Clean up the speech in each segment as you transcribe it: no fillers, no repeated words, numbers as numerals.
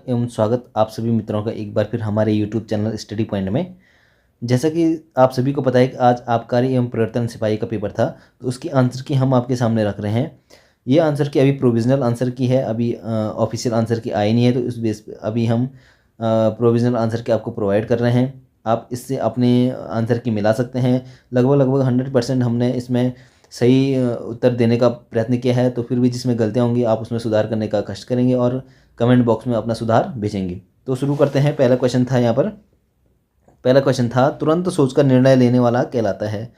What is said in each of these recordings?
एवं स्वागत आप सभी मित्रों का एक बार फिर हमारे YouTube चैनल स्टडी पॉइंट में। जैसा कि आप सभी को पता है कि आज आबकारी एवं प्रवर्तन सिपाही का पेपर था, तो उसकी आंसर की हम आपके सामने रख रहे हैं। ये आंसर की अभी प्रोविज़नल आंसर की है, अभी ऑफिशियल आंसर की आई नहीं है, तो इस बेस पे अभी हम प्रोविज़नल आंसर की आपको प्रोवाइड कर रहे हैं। आप इससे अपने आंसर की मिला सकते हैं। लगभग 100% हमने इसमें सही उत्तर देने का प्रयत्न किया है, तो फिर भी जिसमें गलतियाँ होंगी आप उसमें सुधार करने का कष्ट करेंगे और कमेंट बॉक्स में अपना सुधार भेजेंगे। तो शुरू करते हैं। पहला क्वेश्चन था यहाँ पर, पहला क्वेश्चन था तुरंत सोचकर निर्णय लेने वाला कहलाता है।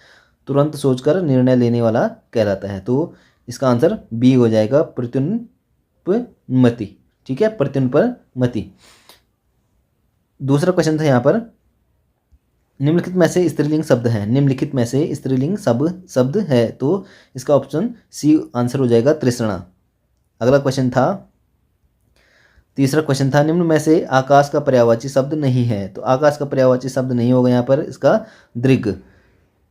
तुरंत सोचकर निर्णय लेने वाला कहलाता है, तो इसका आंसर बी हो जाएगा, प्रत्युन्पमति। ठीक है, प्रत्युन्पमति। दूसरा क्वेश्चन था यहाँ पर, निम्नलिखित में से स्त्रीलिंग शब्द है। निम्नलिखित में से स्त्रीलिंग शब्द है, तो इसका ऑप्शन सी आंसर हो जाएगा, तृष्णा। अगला क्वेश्चन था, तीसरा क्वेश्चन था, निम्न में से आकाश का पर्यायवाची शब्द नहीं है। तो आकाश का पर्यायवाची शब्द नहीं होगा यहाँ पर, इसका दृग।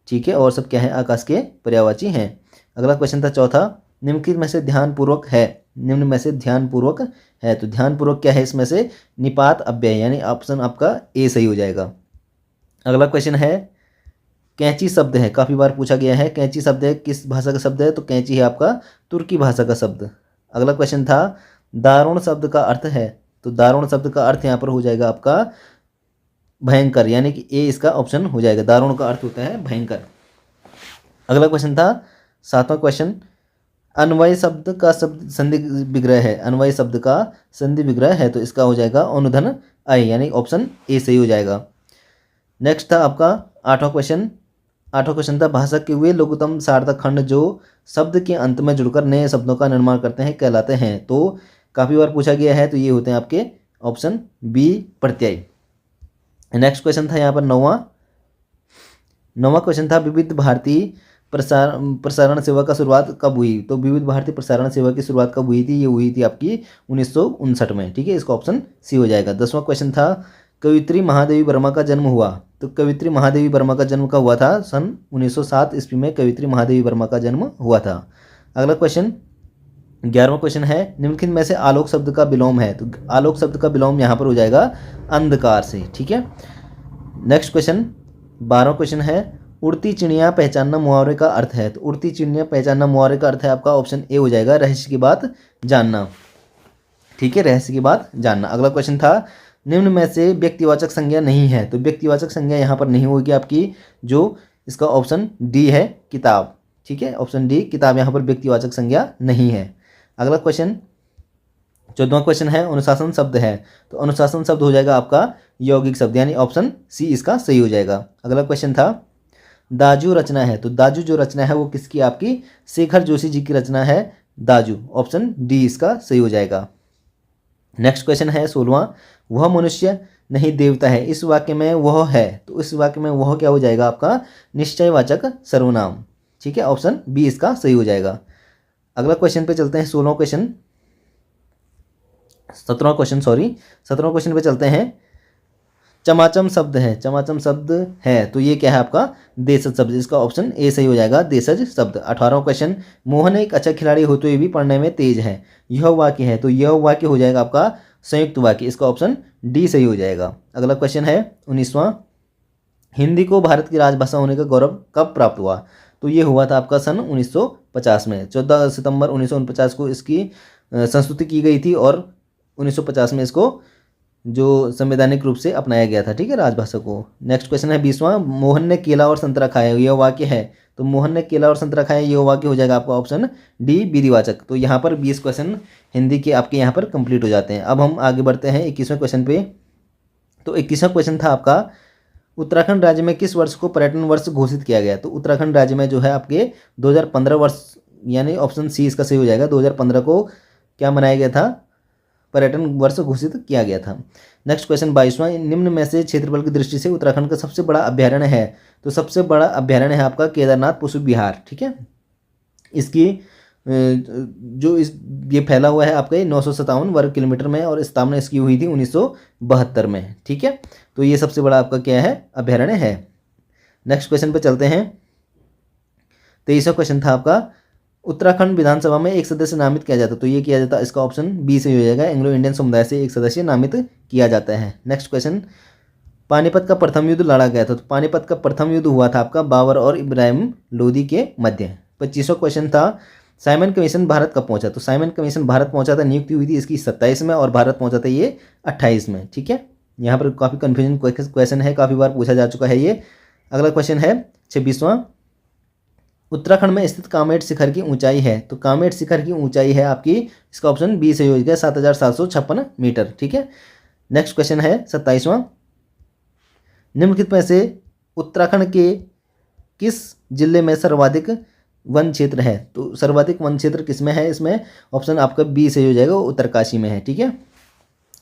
ठीक है, और सब क्या है, आकाश के पर्यायवाची हैं। अगला क्वेश्चन था चौथा, निम्नलिखित में से ध्यानपूर्वक है। निम्न में से ध्यानपूर्वक है, तो ध्यानपूर्वक क्या है, इसमें से निपात अव्यय, यानी ऑप्शन आपका ए सही हो जाएगा। अगला क्वेश्चन है, कैंची शब्द है। काफ़ी बार पूछा गया है, कैंची शब्द है, किस भाषा का शब्द है, तो कैंची है आपका तुर्की भाषा का शब्द। अगला क्वेश्चन था, दारुण शब्द का अर्थ है। तो दारुण शब्द का अर्थ यहाँ पर हो जाएगा आपका भयंकर, यानी कि ए इसका ऑप्शन हो जाएगा। दारुण का अर्थ होता है भयंकर। अगला क्वेश्चन था सातवां क्वेश्चन, अन्वय शब्द का शब्द संधि विग्रह है। अन्वय शब्द का संधि विग्रह है, तो इसका हो जाएगा अनुधन अय, यानी ऑप्शन ए सही हो जाएगा। नेक्स्ट था आपका आठवां क्वेश्चन। आठवां क्वेश्चन था, भाषा के वे लघुत्तम सार्थक खंड जो शब्द के अंत में जुड़कर नए शब्दों का निर्माण करते हैं कहलाते हैं। तो काफ़ी बार पूछा गया है, तो ये होते हैं आपके ऑप्शन बी, प्रत्यय। नेक्स्ट क्वेश्चन था यहाँ पर नौवां क्वेश्चन था, विविध भारती प्रसारण सेवा का शुरुआत कब हुई। तो विविध भारती प्रसारण सेवा की शुरुआत कब हुई थी, ये हुई थी आपकी 1959 में। ठीक है, इसका ऑप्शन सी हो जाएगा। 10वां क्वेश्चन था, कवित्री महादेवी वर्मा का जन्म हुआ। तो कवित्री महादेवी वर्मा का जन्म कब हुआ था, सन 1907 ईस्वी में कवित्री महादेवी वर्मा का जन्म हुआ था। अगला क्वेश्चन 11वां क्वेश्चन है, निम्नलिखित में से आलोक शब्द का विलोम है। तो आलोक शब्द का विलोम यहाँ पर हो जाएगा अंधकार से। ठीक है, नेक्स्ट क्वेश्चन 12वां क्वेश्चन है, उड़ती चिड़िया पहचानना मुहावरे का अर्थ है। तो उड़ती चिड़िया पहचानना मुहावरे का अर्थ है आपका ऑप्शन ए हो जाएगा, रहस्य की बात जानना। ठीक है, रहस्य की बात जानना। अगला क्वेश्चन था, निम्न में से व्यक्तिवाचक संज्ञा नहीं है। तो व्यक्तिवाचक संज्ञा यहाँ पर नहीं होगी आपकी, जो इसका ऑप्शन डी है, किताब। ठीक है, ऑप्शन डी किताब, यहाँ पर व्यक्तिवाचक संज्ञा नहीं है। अगला क्वेश्चन 14वां क्वेश्चन है, अनुशासन शब्द है। तो अनुशासन शब्द हो जाएगा आपका यौगिक शब्द, यानी ऑप्शन सी इसका सही हो जाएगा। अगला क्वेश्चन था, दाजू रचना है। तो दाजू जो रचना है वो किसकी, आपकी शेखर जोशी जी की रचना है दाजू, ऑप्शन डी इसका सही हो जाएगा। नेक्स्ट क्वेश्चन है 16वां, वह मनुष्य नहीं देवता है। इस वाक्य में वह है, तो इस वाक्य में वह क्या हो जाएगा आपका निश्चयवाचक सर्वनाम। ठीक है, ऑप्शन बी इसका सही हो जाएगा। अगला क्वेश्चन पे चलते हैं, 17वां क्वेश्चन 17वां क्वेश्चन पे चलते हैं। चमाचम शब्द है। चमाचम शब्द है, तो ये क्या है आपका देशज शब्द, इसका ऑप्शन ए सही हो जाएगा, देशज शब्द। 18वां क्वेश्चन, मोहन एक अच्छा खिलाड़ी होते हुए भी पढ़ने में तेज है। यह वाक्य है, तो यह वाक्य हो जाएगा आपका संयुक्त वाक्य, इसका ऑप्शन डी सही हो जाएगा। अगला क्वेश्चन है 19वां, हिंदी को भारत की राजभाषा होने का गौरव कब प्राप्त हुआ। तो ये हुआ था आपका सन 1950 में। 14 सितंबर 1949 को इसकी संस्तुति की गई थी और 1950 में इसको जो संवैधानिक रूप से अपनाया गया था। ठीक है, राजभाषा को। नेक्स्ट क्वेश्चन है 20वां, मोहन ने केला और संतरा खाया, यह वाक्य है। तो मोहन ने केला और संतरा खाया, यह वाक्य हो जाएगा आपका ऑप्शन डी, विधिवाचक। तो यहाँ पर 20 क्वेश्चन हिंदी के आपके यहाँ पर कंप्लीट हो जाते हैं। अब हम आगे बढ़ते हैं 21वें क्वेश्चन पे। तो 21वां क्वेश्चन था आपका, उत्तराखंड राज्य में किस वर्ष को पर्यटन वर्ष घोषित किया गया। तो उत्तराखंड राज्य में जो है आपके 2015 वर्ष, यानी ऑप्शन सी इसका सही हो जाएगा। 2015 को क्या मनाया गया था, पर्यटन वर्ष घोषित किया गया था। नेक्स्ट क्वेश्चन 22वां, निम्न में से क्षेत्रफल की दृष्टि से उत्तराखंड का सबसे बड़ा अभ्यारण्य है। तो सबसे बड़ा अभ्यारण्य है आपका केदारनाथ पशु विहार। ठीक है, इसकी जो ये फैला हुआ है आपका 957 वर्ग किलोमीटर में, और स्थापना इसकी हुई थी 1972 में। ठीक है, तो ये सबसे बड़ा आपका क्या है, अभ्यारण्य है। नेक्स्ट क्वेश्चन पे चलते हैं। 23वां क्वेश्चन था आपका, उत्तराखंड विधानसभा में एक सदस्य नामित किया जाता है, तो ये किया जाता है, इसका ऑप्शन बी सही हो जाएगा। एंग्लो इंडियन समुदाय से एक सदस्य नामित किया जाता है। नेक्स्ट क्वेश्चन, पानीपत का प्रथम युद्ध लड़ा गया था, तो पानीपत का प्रथम युद्ध हुआ था आपका बाबर और इब्राहिम लोदी के मध्य। 25वां क्वेश्चन था, साइमन कमीशन भारत कब पहुंचा, तो साइमन कमीशन भारत पहुंचा था, नियुक्ति हुई थी इसकी 27 में और भारत पहुंचा था ये 28 में। ठीक है, यहाँ पर काफ़ी कन्फ्यूजन क्वेश्चन है, काफ़ी बार पूछा जा चुका है ये। अगला क्वेश्चन है 26वां, उत्तराखंड में स्थित कामेट शिखर की ऊंचाई है, तो कामेट शिखर की ऊंचाई है आपकी, इसका ऑप्शन बी सही हो जाएगा, 7,756 मीटर। ठीक है, नेक्स्ट क्वेश्चन है 27वां, निम्नलिखित में से उत्तराखंड के किस जिले में सर्वाधिक वन क्षेत्र है, तो सर्वाधिक वन क्षेत्र किस में है, इसमें ऑप्शन आपका बी सही हो जाएगा, उत्तरकाशी में है। ठीक है,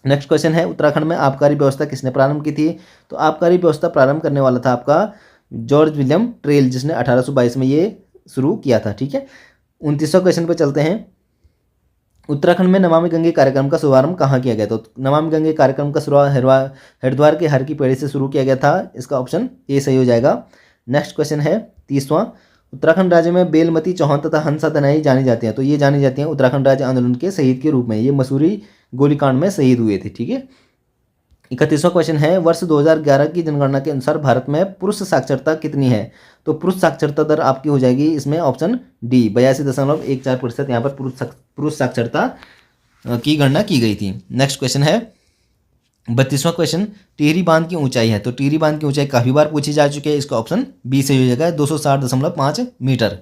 नेक्स्ट क्वेश्चन है, उत्तराखंड में आबकारी व्यवस्था किसने प्रारंभ की थी, तो आबकारी व्यवस्था प्रारंभ करने वाला था आपका जॉर्ज विलियम ट्रेल, जिसने 1822 में ये शुरू किया था। ठीक है, 29वां क्वेश्चन पे चलते हैं, उत्तराखंड में नमामि गंगे कार्यक्रम का शुभारंभ कहाँ किया गया, तो नमामि गंगे कार्यक्रम का शुरुआत हरिद्वार के हर की पेड़ी से शुरू किया गया था, इसका ऑप्शन ए सही हो जाएगा। नेक्स्ट क्वेश्चन है 30वां, उत्तराखंड राज्य में बेलमती चौहान तथा हंसा दनाई जानी जाती हैं, तो ये जानी जाती हैं उत्तराखंड राज्य आंदोलन के शहीद के रूप में, ये मसूरी गोलीकांड में शहीद हुए थे। ठीक है, 31वां क्वेश्चन है, वर्ष 2011 की जनगणना के अनुसार भारत में पुरुष साक्षरता कितनी है, तो पुरुष साक्षरता दर आपकी हो जाएगी इसमें ऑप्शन डी 82.14%, यहाँ पर पुरुष साक्षरता की गणना की गई थी। नेक्स्ट क्वेश्चन है 32वां क्वेश्चन, टिहरी बांध की ऊंचाई है, तो टिहरी बांध की ऊंचाई काफ़ी बार पूछी जा चुकी है, इसका ऑप्शन बी सही हो जाएगा, 260.5 मीटर।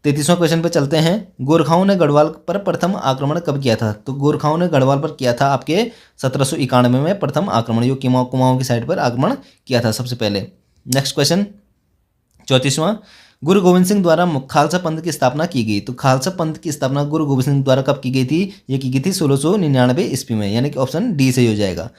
33वां क्वेश्चन पे चलते हैं, गोरखाओं ने गढ़वाल पर प्रथम आक्रमण कब किया था, तो गोरखाओं ने गढ़वाल पर किया था आपके 1791 में प्रथम आक्रमण, जो कुमाऊं की साइड पर आक्रमण किया था सबसे पहले। नेक्स्ट क्वेश्चन 34वां, गुरु गोविंद सिंह द्वारा खालसा पंथ की स्थापना की गई, तो खालसा पंथ की स्थापना गुरु गोविंद सिंह द्वारा कब की गई थी, ये की गई थी 1699 ईस्वी में, यानी कि ऑप्शन डी सही हो जाएगा।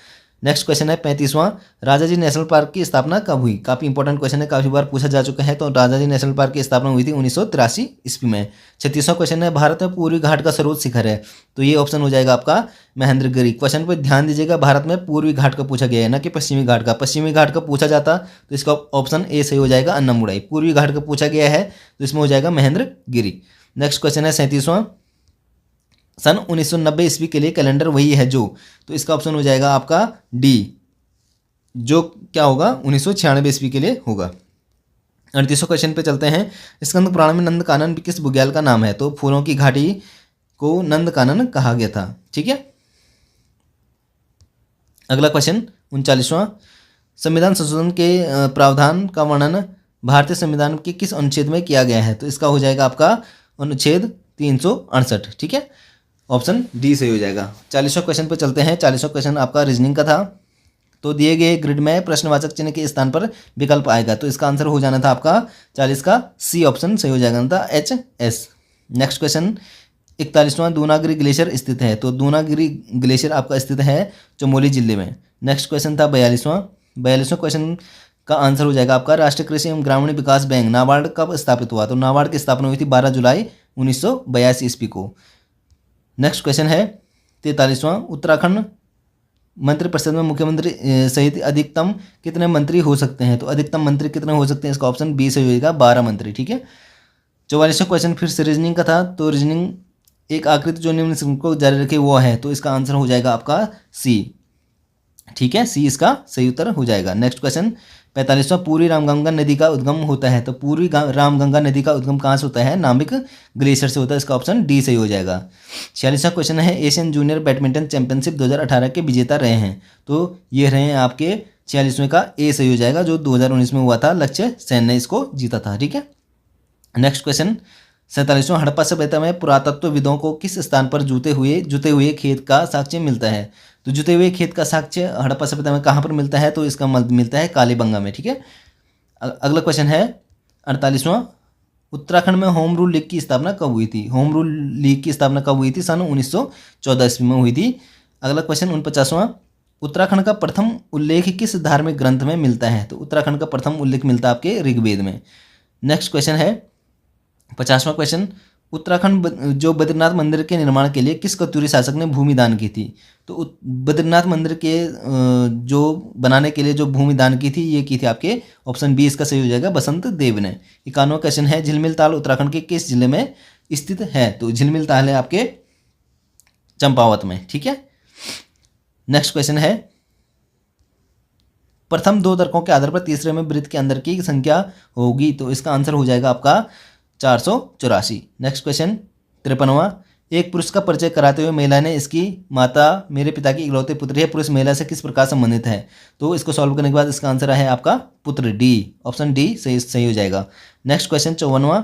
नेक्स्ट क्वेश्चन है 35वां, राजाजी नेशनल पार्क की स्थापना कब हुई, काफ़ी इंपॉर्टेंट क्वेश्चन है, काफ़ी बार पूछा जा चुका है, तो राजाजी नेशनल पार्क की स्थापना हुई थी 1983 ईस्वी में। 36वां क्वेश्चन है, भारत में पूर्वी घाट का सर्वोच्च शिखर है, तो ये ऑप्शन हो जाएगा आपका महेंद्रगिरी। क्वेश्चन पर ध्यान दीजिएगा, भारत में पूर्वी घाट का पूछा गया है, ना कि पश्चिमी घाट का। पश्चिमी घाट का पूछा जाता तो इसका ऑप्शन ए सही हो जाएगा, अन्नमुड़ाई। पूर्वी घाट का पूछा गया है तो इसमें हो जाएगा महेंद्रगिरी। नेक्स्ट क्वेश्चन है 37वां, सन 1990 ईस्वी के लिए कैलेंडर वही है जो, तो इसका ऑप्शन हो जाएगा आपका डी, जो क्या होगा 1996 ईस्वी के लिए होगा। 38वां क्वेश्चन पे चलते हैं, स्कंद पुराण में नंदकानन किस बुग्याल का नाम है, तो फूलों की घाटी को नंदकानन कहा गया था। ठीक है, अगला क्वेश्चन 39वां, संविधान संशोधन के प्रावधान का वर्णन भारतीय संविधान के किस अनुच्छेद में किया गया है, तो इसका हो जाएगा आपका अनुच्छेद 368। ठीक है, ऑप्शन डी सही हो जाएगा। 40वां क्वेश्चन पे चलते हैं, 40वां क्वेश्चन आपका रीजनिंग का था, तो दिए गए ग्रिड में प्रश्नवाचक चिन्ह के स्थान पर विकल्प आएगा, तो इसका आंसर हो जाना था आपका 40 का सी ऑप्शन सही हो जाएगा था, HS। नेक्स्ट क्वेश्चन 41वां, दूनागिरी ग्लेशियर स्थित है, तो दूनागिरी ग्लेशियर आपका स्थित है चमोली जिले में। नेक्स्ट क्वेश्चन था 42वां क्वेश्चन का आंसर हो जाएगा आपका, राष्ट्रीय कृषि एवं ग्रामीण विकास बैंक नाबार्ड कब स्थापित हुआ, तो नाबार्ड की स्थापना हुई थी 12 जुलाई 1982 ईस्वी को। नेक्स्ट क्वेश्चन है 43वां, उत्तराखंड मंत्रिपरिषद में मुख्यमंत्री सहित अधिकतम कितने मंत्री हो सकते हैं, तो अधिकतम मंत्री कितने हो सकते हैं, इसका ऑप्शन बी सही होगा, 12 मंत्री। ठीक है, 44वां क्वेश्चन फिर से रीजनिंग का था, तो रीजनिंग, एक आकृति जो निम्न को जारी रखे वो है, तो इसका आंसर हो जाएगा आपका सी। ठीक है, सी इसका सही उत्तर हो जाएगा। नेक्स्ट क्वेश्चन 45वां, पूर्वी रामगंगा नदी का उद्गम होता है, तो पूर्वी रामगंगा नदी का उद्गम कहाँ से होता है, नामिक ग्लेशियर से होता है, इसका ऑप्शन डी सही हो जाएगा। 46वां क्वेश्चन है, एशियन जूनियर बैडमिंटन चैंपियनशिप 2018 के विजेता रहे हैं, तो ये रहे हैं आपके 46वें का ए सही हो जाएगा, जो 2019 में हुआ था, लक्ष्य सेन ने इसको जीता था। ठीक है, नेक्स्ट क्वेश्चन 47वां, हड़प्पा सभ्यता में पुरातत्वविदों को किस स्थान पर जुते हुए खेत का साक्ष्य मिलता है, तो जुते हुए खेत का साक्ष्य हड़प्पा सभ्यता में कहाँ पर मिलता है, तो इसका मिलता है कालीबंगा में। ठीक है, अगला क्वेश्चन है 48वां, उत्तराखंड में होम रूल लीग की स्थापना कब हुई थी, होम रूल लीग की स्थापना कब हुई थी, सन 1914 ईस्वी में हुई थी। अगला क्वेश्चन 49वां, उत्तराखंड का प्रथम उल्लेख किस धार्मिक ग्रंथ में मिलता है, तो उत्तराखंड का प्रथम उल्लेख मिलता है आपके ऋग्वेद में। नेक्स्ट क्वेश्चन है 50वां क्वेश्चन, उत्तराखंड जो बद्रीनाथ मंदिर के निर्माण के लिए किस कत्यूरी शासक ने भूमि दान की थी? तो बद्रीनाथ मंदिर के जो बनाने के लिए जो भूमि दान की थी, ये की थी आपके ऑप्शन बी इसका सही हो जाएगा, बसंत देव ने। 91वां क्वेश्चन है, झिलमिल ताल उत्तराखंड के किस जिले में स्थित है? तो झिलमिल ताल है आपके चंपावत में, ठीक है। नेक्स्ट क्वेश्चन है, प्रथम 2 तर्कों के आधार पर तीसरे में वृत्त के अंदर की संख्या होगी? तो इसका आंसर हो जाएगा आपका 484। नेक्स्ट क्वेश्चन 53वां, एक पुरुष का परिचय कराते हुए महिला ने इसकी माता मेरे पिता की इकलौते पुत्र है, पुरुष महिला से किस प्रकार संबंधित है? तो इसको सॉल्व करने के बाद इसका आंसर है आपका पुत्र, डी, ऑप्शन डी सही हो जाएगा। नेक्स्ट क्वेश्चन 54वां,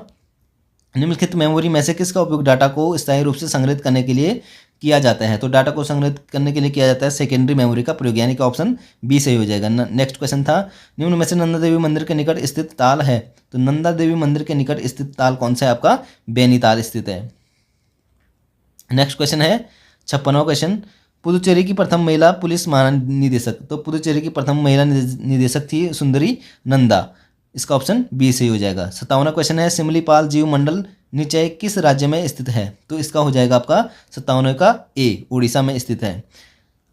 निम्नलिखित मेमोरी में से किसका उपयोग डाटा को स्थायी रूप से संग्रहित करने के लिए किया जाता है? तो डाटा को संग्रहित करने के लिए किया जाता है सेकेंडरी मेमोरी का प्रयोग, यानी कि ऑप्शन बी सही हो जाएगा। नेक्स्ट क्वेश्चन था, निम्न में से नंदा देवी मंदिर के निकट स्थित ताल है? तो नंदा देवी मंदिर के निकट स्थित ताल कौन सा है? आपका बैनीताल स्थित है। नेक्स्ट क्वेश्चन है 56वां क्वेश्चन, पुदुचेरी की प्रथम महिला पुलिस महानिदेशक? तो पुदुचेरी की प्रथम महिला निदेशक थी सुंदरी नंदा, इसका ऑप्शन बी सही हो जाएगा। 57वां क्वेश्चन है, सिमलीपाल जीव मंडल निचय किस राज्य में स्थित है? तो इसका हो जाएगा आपका 57वें का ए, उड़ीसा में स्थित है।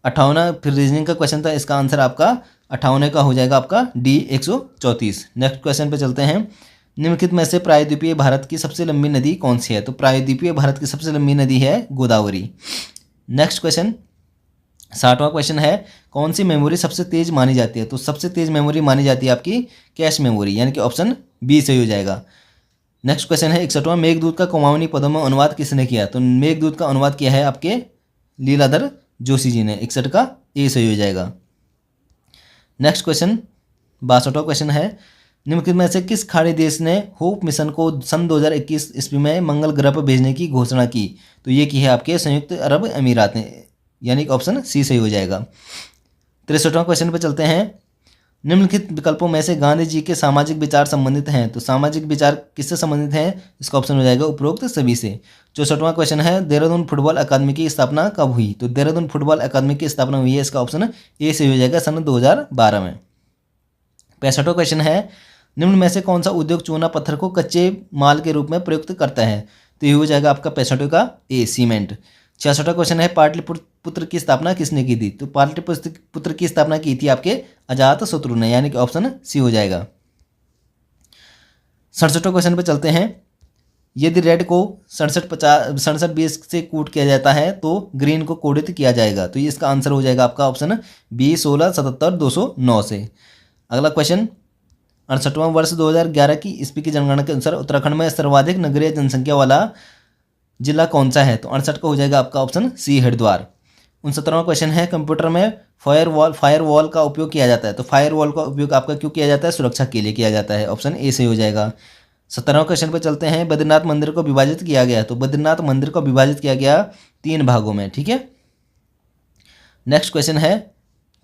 58वां फिर रीजनिंग का क्वेश्चन था, इसका आंसर आपका 58वें का हो जाएगा आपका डी 134। नेक्स्ट क्वेश्चन पे चलते हैं, निम्नलिखित में से प्रायद्वीपीय भारत की सबसे लंबी नदी कौन सी है? तो प्रायद्वीपीय भारत की सबसे लंबी नदी है गोदावरी। नेक्स्ट क्वेश्चन 60वां क्वेश्चन है, कौन सी मेमोरी सबसे तेज मानी जाती है? तो सबसे तेज मेमोरी मानी जाती है आपकी कैश मेमोरी, यानी कि ऑप्शन बी सही हो जाएगा। नेक्स्ट क्वेश्चन है 61वां, मेघदूत का कुमाऊनी पदों में अनुवाद किसने किया? तो मेघदूत का अनुवाद किया है आपके लीलाधर जोशी जी ने, 61 का ए सही हो जाएगा। नेक्स्ट क्वेश्चन 62वां क्वेश्चन है, निम्नलिखित में से किस खाड़ी देश ने होप मिशन को सन 2021 ईस्वी में मंगल ग्रह पर भेजने की घोषणा की? तो ये की है आपके संयुक्त अरब अमीरात ने, यानी कि ऑप्शन सी सही हो जाएगा। 63वां क्वेश्चन पर चलते हैं, निम्नलिखित विकल्पों में से गांधी जी के सामाजिक विचार संबंधित हैं? तो सामाजिक विचार किससे संबंधित हैं? इसका ऑप्शन हो जाएगा उपरोक्त सभी से। 64वां क्वेश्चन है, देहरादून फुटबॉल अकादमी की स्थापना कब हुई? तो देहरादून फुटबॉल अकादमी की स्थापना हुई है, इसका ऑप्शन ए सही हो जाएगा, सन 2012 में। 65वां क्वेश्चन है, निम्न में से कौन सा उद्योग चूना पत्थर को कच्चे माल के रूप में प्रयुक्त करता है? तो ये हो जाएगा आपका 65 का ए, सीमेंट। 66वां क्वेश्चन है, पाटलिपुत्र की स्थापना किसने की थी? तो पाटलिपुत्र की स्थापना की थी आपके अजातशत्रु ने, यानी कि ऑप्शन सी हो जाएगा। 67वां क्वेश्चन पे चलते हैं, यदि रेड को 67-20 से कूट किया जाता है तो ग्रीन को कोडित किया जाएगा? तो ये इसका आंसर हो जाएगा आपका ऑप्शन बी 16-77-209 से। अगला क्वेश्चन 68वां, वर्ष 2011 की ईस्वी की जनगणना के अनुसार उत्तराखंड में सर्वाधिक नगरीय जनसंख्या वाला जिला कौन सा है? तो 68 का हो जाएगा आपका ऑप्शन सी, हरिद्वार। 69वां क्वेश्चन है, कंप्यूटर में फायरवॉल का उपयोग किया जाता है? तो फायरवॉल का उपयोग आपका क्यों किया जाता है? सुरक्षा के लिए किया जाता है, ऑप्शन ए सही हो जाएगा। 17वां क्वेश्चन पे चलते हैं, बद्रीनाथ मंदिर को विभाजित किया गया? तो बद्रीनाथ मंदिर को विभाजित किया गया 3 भागों में, ठीक है। नेक्स्ट क्वेश्चन है,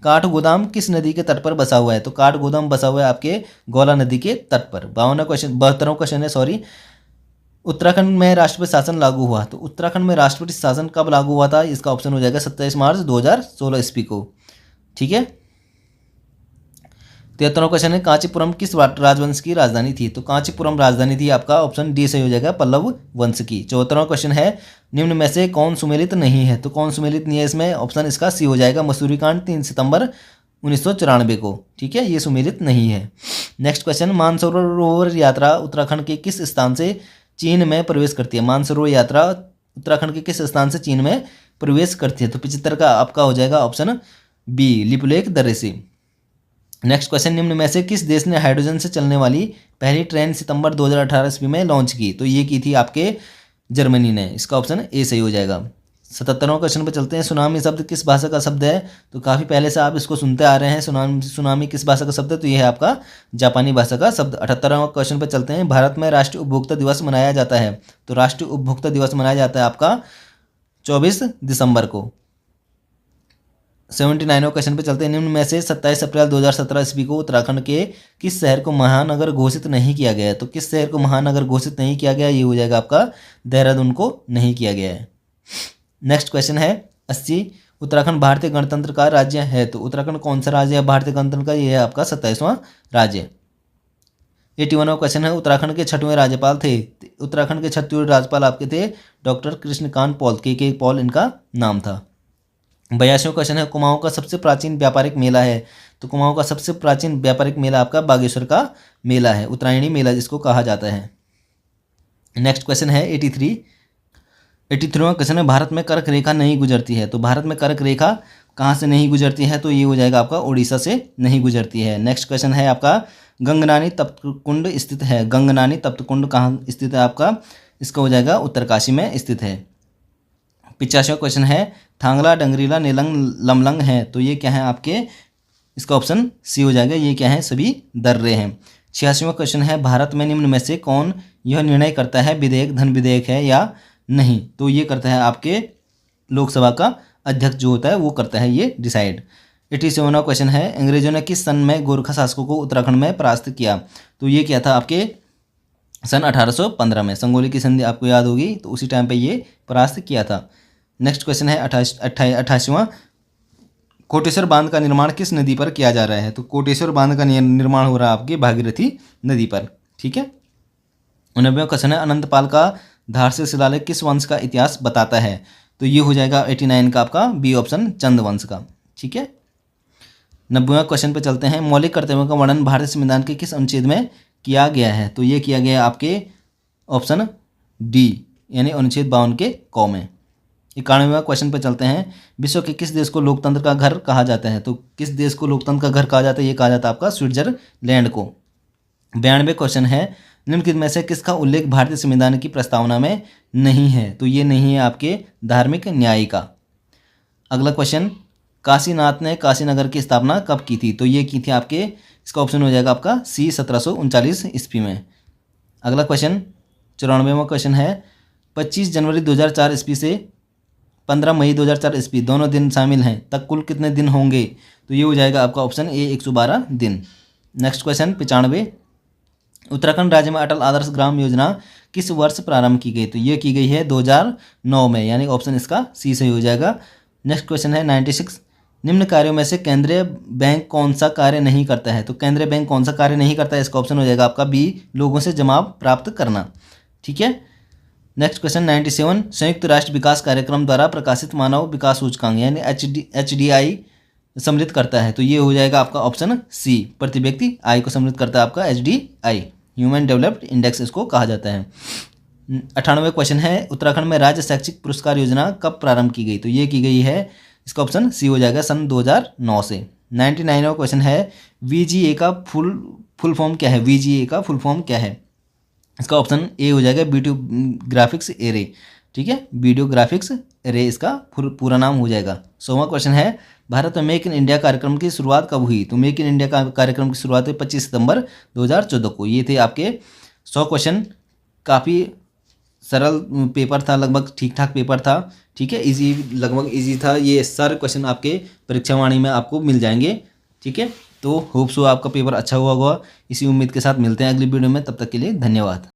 काठगोदाम किस नदी के तट पर बसा हुआ है? तो काठगोदाम बसा हुआ है आपके गौला नदी के तट पर। 72वां क्वेश्चन है, सॉरी, उत्तराखंड में राष्ट्रपति शासन लागू हुआ? तो उत्तराखंड में राष्ट्रपति शासन कब लागू हुआ था? इसका ऑप्शन हो जाएगा 27 मार्च 2016 ईस्वी को, ठीक है। 73वां क्वेश्चन है, कांचीपुरम किस राजवंश की राजधानी थी? तो कांचीपुरम राजधानी थी आपका ऑप्शन डी सही हो जाएगा, पल्लव वंश की। 74वां क्वेश्चन है, निम्न में से कौन सुमेलित नहीं है? तो कौन सुमेलित नहीं है इसमें? ऑप्शन इसका सी हो जाएगा, मसूरी कांड 3 सितंबर 1994 को, ठीक है, ये सुमेलित नहीं है। नेक्स्ट क्वेश्चन, मानसरोवर यात्रा उत्तराखंड के किस स्थान से चीन में प्रवेश करती है? मानसरोवर यात्रा उत्तराखंड के किस स्थान से चीन में प्रवेश करती है? तो 75 का आपका हो जाएगा ऑप्शन बी, लिपुलेख दर्रे से। नेक्स्ट क्वेश्चन, निम्न में से किस देश ने हाइड्रोजन से चलने वाली पहली ट्रेन सितंबर 2018 ईस्वी में लॉन्च की? तो ये की थी आपके जर्मनी ने, इसका ऑप्शन ए सही हो जाएगा। 77वां क्वेश्चन पर चलते हैं, सुनामी शब्द किस भाषा का शब्द है? तो काफ़ी पहले से आप इसको सुनते आ रहे हैं, सुनामी किस भाषा का शब्द है? तो ये है आपका जापानी भाषा का शब्द। 78वां क्वेश्चन पर चलते हैं, भारत में राष्ट्रीय उपभोक्ता दिवस मनाया जाता है? तो राष्ट्रीय उपभोक्ता दिवस मनाया जाता है आपका 24 दिसंबर को। 79वां क्वेश्चन पे चलते हैं, निम्न में से 27 अप्रैल 2017 ईस्वी को उत्तराखंड के किस शहर को महानगर घोषित नहीं किया गया है? तो किस शहर को महानगर घोषित नहीं किया गया? ये हो जाएगा आपका देहरादून को नहीं किया गया है। नेक्स्ट क्वेश्चन है 80, उत्तराखंड भारतीय गणतंत्र का राज्य है? तो उत्तराखंड कौन सा राज्य है भारतीय गणतंत्र का? ये है आपका 27वां राज्य। 81वां क्वेश्चन है, उत्तराखंड के 6वें राज्यपाल थे। उत्तराखंड के 6वें राज्यपाल आपके थे डॉक्टर कृष्णकांत पॉल, के पॉल इनका नाम था। 82वां क्वेश्चन है, कुमाऊं का सबसे प्राचीन व्यापारिक मेला है। तो कुमाऊं का सबसे प्राचीन व्यापारिक मेला आपका बागेश्वर का मेला है, उत्तरायणी मेला जिसको कहा जाता है। नेक्स्ट क्वेश्चन है 83वां क्वेश्चन है, भारत में कर्क रेखा नहीं गुजरती है। तो भारत में कर्क रेखा कहाँ से नहीं गुजरती है, तो ये हो जाएगा आपका उड़ीसा से नहीं गुजरती है। नेक्स्ट क्वेश्चन है आपका, गंगनानी तप्तकुंड स्थित है। गंगनानी तप्तकुंड कहाँ स्थित है आपका, इसका हो जाएगा उत्तरकाशी में स्थित है। 85वां क्वेश्चन है, थांगला, डंगरीला, नेलंग, लमलंग है। तो ये क्या है आपके, इसका ऑप्शन सी हो जाएगा, ये क्या है, सभी दर्रे हैं। 86वां क्वेश्चन है, भारत में निम्न में से कौन यह निर्णय करता है विधेयक धन विधेयक है या नहीं। तो ये करता है आपके लोकसभा का अध्यक्ष जो होता है वो करता है ये डिसाइड। 87वां क्वेश्चन है, अंग्रेजों ने किस सन में गोरखा शासकों को उत्तराखंड में परास्त किया। तो ये क्या था आपके सन 1815 में, संगोली की संधि आपको याद होगी, तो उसी टाइम पे ये परास्त किया था। नेक्स्ट क्वेश्चन है 88वां, कोटेश्वर बांध का निर्माण किस नदी पर किया जा रहा है। तो कोटेश्वर बांध का निर्माण हो रहा है आपकी भागीरथी नदी पर, ठीक है। 89वां क्वेश्चन है, अनंतपाल का धार से शिलालेख किस वंश का इतिहास बताता है। तो ये हो जाएगा 89 का आपका बी ऑप्शन, चंद वंश का, ठीक है। 90वां क्वेश्चन पे चलते हैं, मौलिक कर्तव्यों का वर्णन भारतीय संविधान के किस अनुच्छेद में किया गया है। तो ये किया गया आपके ऑप्शन डी यानी अनुच्छेद 52 के क में। 91वां क्वेश्चन पे चलते हैं, विश्व के किस देश को लोकतंत्र का घर कहा जाता है। तो किस देश को लोकतंत्र का घर कहा जाता है, ये कहा जाता है आपका स्विट्जरलैंड को। 92वें क्वेश्चन है, निम्नलिखित में से किसका उल्लेख भारतीय संविधान की प्रस्तावना में नहीं है। तो ये नहीं है आपके धार्मिक न्याय का। अगला क्वेश्चन, काशीनाथ ने काशीनगर की स्थापना कब की थी। तो ये की थी आपके, इसका ऑप्शन हो जाएगा आपका सी 1739 ईस्वी में। अगला क्वेश्चन 94वां क्वेश्चन है, 25 जनवरी 2004 ईस्वी से 15 मई 2004 ईस्वी दोनों दिन शामिल हैं, तक कुल कितने दिन होंगे। तो ये हो जाएगा आपका ऑप्शन ए 112 दिन। नेक्स्ट क्वेश्चन 95, उत्तराखंड राज्य में अटल आदर्श ग्राम योजना किस वर्ष प्रारंभ की गई। तो ये की गई है 2009 में, यानी ऑप्शन इसका सी सही हो जाएगा। नेक्स्ट क्वेश्चन है 96, निम्न कार्यों में से केंद्रीय बैंक कौन सा कार्य नहीं करता है। तो केंद्रीय बैंक कौन सा कार्य नहीं करता है, इसका ऑप्शन हो जाएगा आपका बी, लोगों से जमा प्राप्त करना, ठीक है। नेक्स्ट क्वेश्चन 97, संयुक्त राष्ट्र विकास कार्यक्रम द्वारा प्रकाशित मानव विकास सूचकांक यानी HDI सम्मिलित करता है। तो ये हो जाएगा आपका ऑप्शन सी, प्रति व्यक्ति आय को सम्मिलित करता है आपका HDI, ह्यूमन डेवलप्ड इंडेक्स इसको कहा जाता है। 98वां क्वेश्चन है, उत्तराखंड में राज्य शैक्षिक पुरस्कार योजना कब प्रारंभ की गई। तो ये की गई है, इसका ऑप्शन सी हो जाएगा सन 2009 से। 99वां क्वेश्चन है, VGA का फुल फॉर्म क्या है। VGA का फुल फॉर्म क्या है, इसका ऑप्शन ए हो जाएगा वीडियो ग्राफिक्स एरे, ठीक है, वीडियो ग्राफिक्स एरे इसका पूरा नाम हो जाएगा। 100वां क्वेश्चन है, भारत में मेक इन इंडिया कार्यक्रम की शुरुआत कब हुई। तो मेक इन इंडिया का कार्यक्रम की शुरुआत हुई 25 सितंबर 2014 को। ये थे आपके 100 क्वेश्चन, काफ़ी सरल पेपर था, लगभग ठीक ठाक पेपर था, ठीक है, इजी, लगभग इजी था। ये सारे क्वेश्चन आपके परीक्षा वाणी में आपको मिल जाएंगे, ठीक है। तो होप सो आपका पेपर अच्छा हुआ होगा, इसी उम्मीद के साथ मिलते हैं अगली वीडियो में, तब तक के लिए धन्यवाद।